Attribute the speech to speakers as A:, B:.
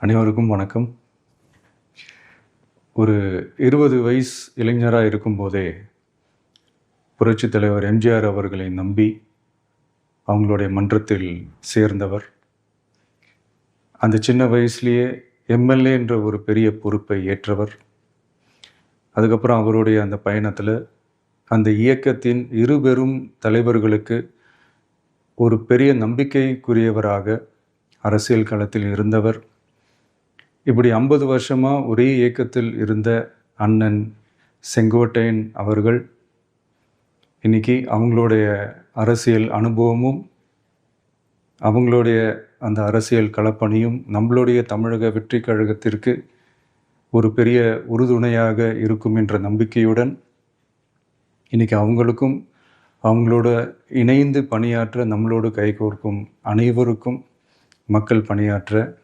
A: அனைவருக்கும் வணக்கம். ஒரு 20 வயசு இளைஞராக இருக்கும்போதே புரட்சித் தலைவர் எம்ஜிஆர் அவர்களை நம்பி அவங்களுடைய மன்றத்தில் சேர்ந்தவர். அந்த சின்ன வயசுலேயே எம்எல்ஏ என்ற ஒரு பெரிய பொறுப்பை ஏற்றவர். அதுக்கப்புறம் அவருடைய அந்த பயணத்தில் அந்த இயக்கத்தின் இருபெரும் தலைவர்களுக்கு ஒரு பெரிய நம்பிக்கைக்குரியவராக அரசியல் களத்தில் இருந்தவர். இப்படி 50 வருஷமாக ஒரே இயக்கத்தில் இருந்த அண்ணன் செங்கோட்டையன் அவர்கள் இன்றைக்கி அவங்களுடைய அரசியல் அனுபவமும் அவங்களுடைய அந்த அரசியல் களப்பணியும் நம்மளுடைய தமிழக வெற்றி கழகத்திற்கு ஒரு பெரிய உறுதுணையாக இருக்கும் என்ற நம்பிக்கையுடன் இன்றைக்கி அவங்களுக்கும் அவங்களோட இணைந்து பணியாற்ற நம்மளோடு கைகோர்க்கும் அனைவருக்கும் மக்கள் பணியாற்ற